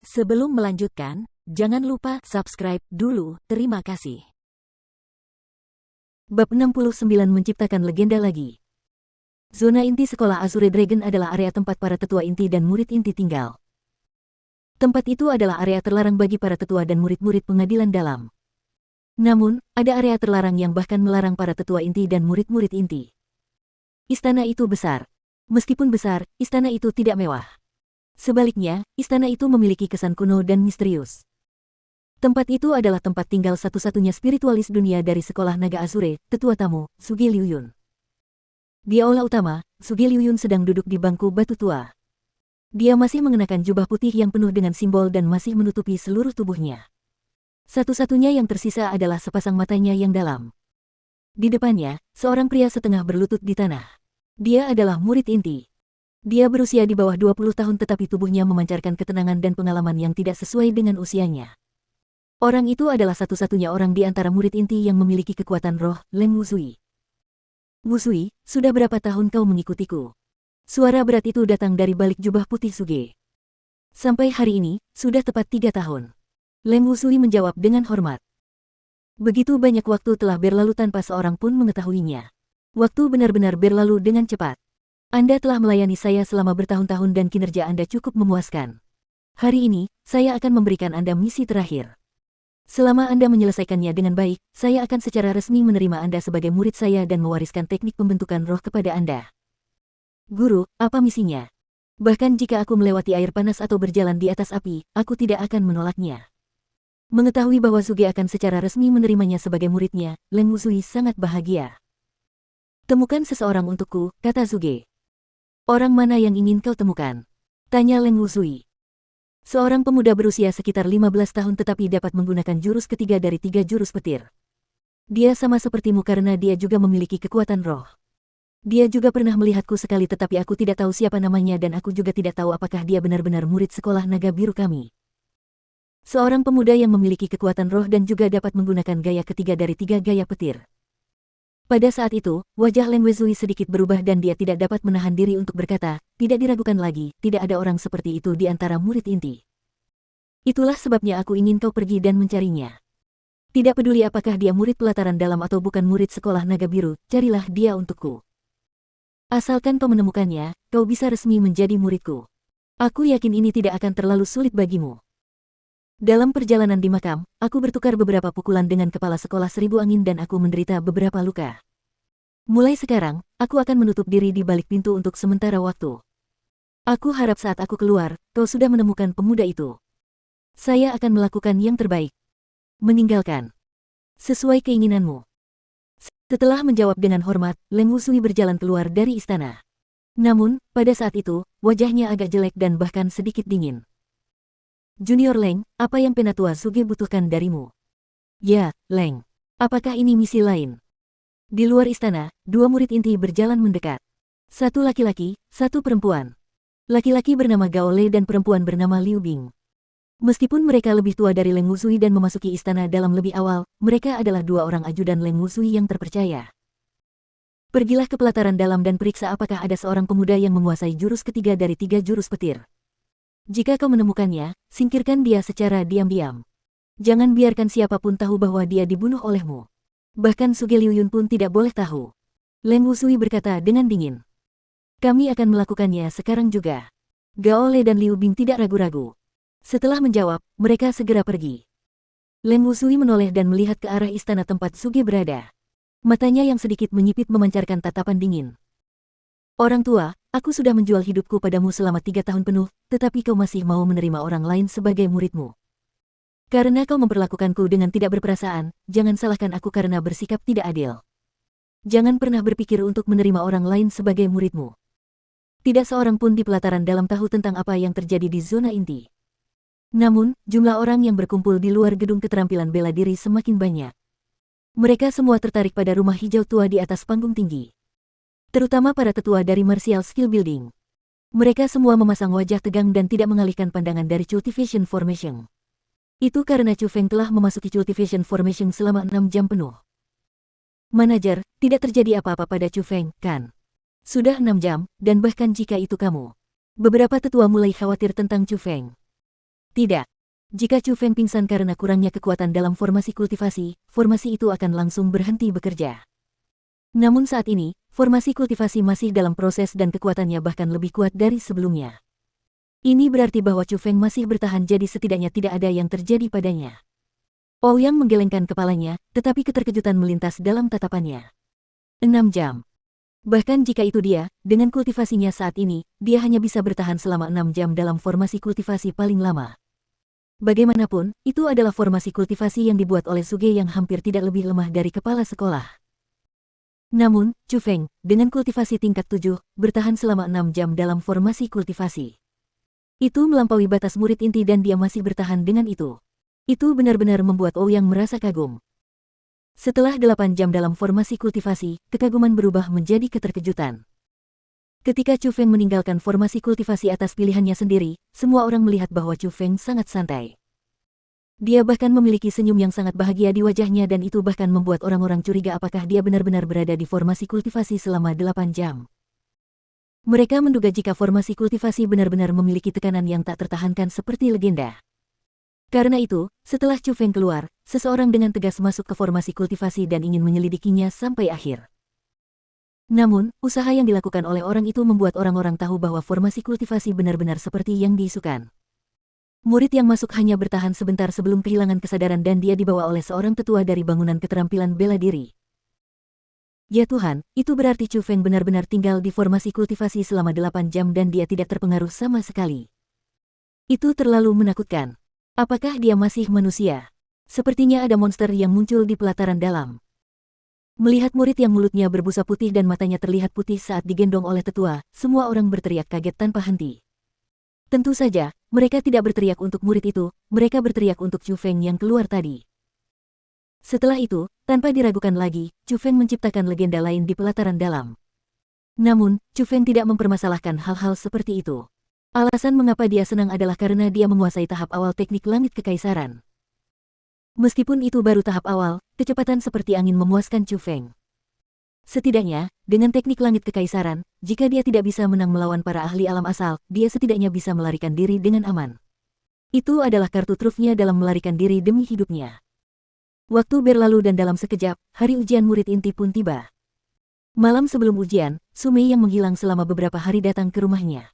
Sebelum melanjutkan, jangan lupa subscribe dulu, terima kasih. Bab 69 Menciptakan Legenda Lagi. Zona inti Sekolah Azure Dragon adalah area tempat para tetua inti dan murid inti tinggal. Tempat itu adalah area terlarang bagi para tetua dan murid-murid pengadilan dalam. Namun, ada area terlarang yang bahkan melarang para tetua inti dan murid-murid inti. Istana itu besar. Meskipun besar, istana itu tidak mewah. Sebaliknya, istana itu memiliki kesan kuno dan misterius. Tempat itu adalah tempat tinggal satu-satunya spiritualis dunia dari Sekolah Naga Azure, tetua tamu, Suge Liuyun. Di aula utama, Suge Liuyun sedang duduk di bangku batu tua. Dia masih mengenakan jubah putih yang penuh dengan simbol dan masih menutupi seluruh tubuhnya. Satu-satunya yang tersisa adalah sepasang matanya yang dalam. Di depannya, seorang pria setengah berlutut di tanah. Dia adalah murid inti. Dia berusia di bawah 20 tahun tetapi tubuhnya memancarkan ketenangan dan pengalaman yang tidak sesuai dengan usianya. Orang itu adalah satu-satunya orang di antara murid inti yang memiliki kekuatan roh, Leng Wuzui. Wuzui, sudah berapa tahun kau mengikutiku? Suara berat itu datang dari balik jubah putih Suge. Sampai hari ini, sudah tepat 3 tahun. Leng Wuzui menjawab dengan hormat. Begitu banyak waktu telah berlalu tanpa seorang pun mengetahuinya. Waktu benar-benar berlalu dengan cepat. Anda telah melayani saya selama bertahun-tahun dan kinerja Anda cukup memuaskan. Hari ini, saya akan memberikan Anda misi terakhir. Selama Anda menyelesaikannya dengan baik, saya akan secara resmi menerima Anda sebagai murid saya dan mewariskan teknik pembentukan roh kepada Anda. Guru, apa misinya? Bahkan jika aku melewati air panas atau berjalan di atas api, aku tidak akan menolaknya. Mengetahui bahwa Suge akan secara resmi menerimanya sebagai muridnya, Leng Wuzui sangat bahagia. Temukan seseorang untukku, kata Suge. Orang mana yang ingin kau temukan? Tanya Leng Wuzui. Seorang pemuda berusia sekitar 15 tahun tetapi dapat menggunakan jurus ketiga dari 3 jurus petir. Dia sama sepertimu karena dia juga memiliki kekuatan roh. Dia juga pernah melihatku sekali tetapi aku tidak tahu siapa namanya dan aku juga tidak tahu apakah dia benar-benar murid sekolah naga biru kami. Seorang pemuda yang memiliki kekuatan roh dan juga dapat menggunakan gaya ketiga dari 3 gaya petir. Pada saat itu, wajah Leng Wuzui sedikit berubah dan dia tidak dapat menahan diri untuk berkata, tidak diragukan lagi, tidak ada orang seperti itu di antara murid inti. Itulah sebabnya aku ingin kau pergi dan mencarinya. Tidak peduli apakah dia murid pelataran dalam atau bukan murid sekolah naga biru, carilah dia untukku. Asalkan kau menemukannya, kau bisa resmi menjadi muridku. Aku yakin ini tidak akan terlalu sulit bagimu. Dalam perjalanan di makam, aku bertukar beberapa pukulan dengan kepala sekolah 1000 angin dan aku menderita beberapa luka. Mulai sekarang, aku akan menutup diri di balik pintu untuk sementara waktu. Aku harap saat aku keluar, kau sudah menemukan pemuda itu. Saya akan melakukan yang terbaik. Meninggalkan. Sesuai keinginanmu. Setelah menjawab dengan hormat, Leng Wuzui berjalan keluar dari istana. Namun, pada saat itu, wajahnya agak jelek dan bahkan sedikit dingin. Junior Leng, apa yang Penatua Suge butuhkan darimu? Ya, Leng. Apakah ini misi lain? Di luar istana, 2 murid inti berjalan mendekat. Satu laki-laki, satu perempuan. Laki-laki bernama Gao Le dan perempuan bernama Liu Bing. Meskipun mereka lebih tua dari Leng Wuzui dan memasuki istana dalam lebih awal, mereka adalah 2 orang ajudan Leng Wuzui yang terpercaya. Pergilah ke pelataran dalam dan periksa apakah ada seorang pemuda yang menguasai jurus ketiga dari 3 jurus petir. Jika kau menemukannya, singkirkan dia secara diam-diam. Jangan biarkan siapapun tahu bahwa dia dibunuh olehmu. Bahkan Suge Liuyun pun tidak boleh tahu. Leng Wuzui berkata dengan dingin. Kami akan melakukannya sekarang juga. Gao Le dan Liu Bing tidak ragu-ragu. Setelah menjawab, mereka segera pergi. Leng Wuzui menoleh dan melihat ke arah istana tempat Suge berada. Matanya yang sedikit menyipit memancarkan tatapan dingin. Orang tua, aku sudah menjual hidupku padamu selama 3 tahun penuh, tetapi kau masih mau menerima orang lain sebagai muridmu. Karena kau memperlakukanku dengan tidak berperasaan, jangan salahkan aku karena bersikap tidak adil. Jangan pernah berpikir untuk menerima orang lain sebagai muridmu. Tidak seorang pun di pelataran dalam tahu tentang apa yang terjadi di zona inti. Namun, jumlah orang yang berkumpul di luar gedung keterampilan bela diri semakin banyak. Mereka semua tertarik pada rumah hijau tua di atas panggung tinggi. Terutama para tetua dari Martial Skill Building. Mereka semua memasang wajah tegang dan tidak mengalihkan pandangan dari Cultivation Formation. Itu karena Chu Feng telah memasuki Cultivation Formation selama 6 jam penuh. Manajer, tidak terjadi apa-apa pada Chu Feng, kan? Sudah 6 jam, dan bahkan jika itu kamu. Beberapa tetua mulai khawatir tentang Chu Feng. Tidak. Jika Chu Feng pingsan karena kurangnya kekuatan dalam formasi kultivasi, formasi itu akan langsung berhenti bekerja. Namun saat ini, formasi kultivasi masih dalam proses dan kekuatannya bahkan lebih kuat dari sebelumnya. Ini berarti bahwa Chu Feng masih bertahan, jadi setidaknya tidak ada yang terjadi padanya. Ouyang menggelengkan kepalanya, tetapi keterkejutan melintas dalam tatapannya. 6 jam. Bahkan jika itu dia, dengan kultivasinya saat ini, dia hanya bisa bertahan selama 6 jam dalam formasi kultivasi paling lama. Bagaimanapun, itu adalah formasi kultivasi yang dibuat oleh Suge yang hampir tidak lebih lemah dari kepala sekolah. Namun, Chu Feng, dengan kultivasi tingkat 7, bertahan selama 6 jam dalam formasi kultivasi. Itu melampaui batas murid inti dan dia masih bertahan dengan itu. Itu benar-benar membuat Ouyang merasa kagum. Setelah 8 jam dalam formasi kultivasi, kekaguman berubah menjadi keterkejutan. Ketika Chu Feng meninggalkan formasi kultivasi atas pilihannya sendiri, semua orang melihat bahwa Chu Feng sangat santai. Dia bahkan memiliki senyum yang sangat bahagia di wajahnya dan itu bahkan membuat orang-orang curiga apakah dia benar-benar berada di formasi kultivasi selama 8 jam. Mereka menduga jika formasi kultivasi benar-benar memiliki tekanan yang tak tertahankan seperti legenda. Karena itu, setelah Chu Feng keluar, seseorang dengan tegas masuk ke formasi kultivasi dan ingin menyelidikinya sampai akhir. Namun, usaha yang dilakukan oleh orang itu membuat orang-orang tahu bahwa formasi kultivasi benar-benar seperti yang diisukan. Murid yang masuk hanya bertahan sebentar sebelum kehilangan kesadaran dan dia dibawa oleh seorang tetua dari bangunan keterampilan bela diri. Ya Tuhan, itu berarti Chu Feng benar-benar tinggal di formasi kultivasi selama 8 jam dan dia tidak terpengaruh sama sekali. Itu terlalu menakutkan. Apakah dia masih manusia? Sepertinya ada monster yang muncul di pelataran dalam. Melihat murid yang mulutnya berbusa putih dan matanya terlihat putih saat digendong oleh tetua, semua orang berteriak kaget tanpa henti. Tentu saja, mereka tidak berteriak untuk murid itu, mereka berteriak untuk Chu Feng yang keluar tadi. Setelah itu, tanpa diragukan lagi, Chu Feng menciptakan legenda lain di pelataran dalam. Namun, Chu Feng tidak mempermasalahkan hal-hal seperti itu. Alasan mengapa dia senang adalah karena dia menguasai tahap awal teknik langit kekaisaran. Meskipun itu baru tahap awal, kecepatan seperti angin memuaskan Chu Feng. Setidaknya, dengan teknik langit kekaisaran, jika dia tidak bisa menang melawan para ahli alam asal, dia setidaknya bisa melarikan diri dengan aman. Itu adalah kartu trufnya dalam melarikan diri demi hidupnya. Waktu berlalu dan dalam sekejap, hari ujian murid inti pun tiba. Malam sebelum ujian, Su Mei yang menghilang selama beberapa hari datang ke rumahnya.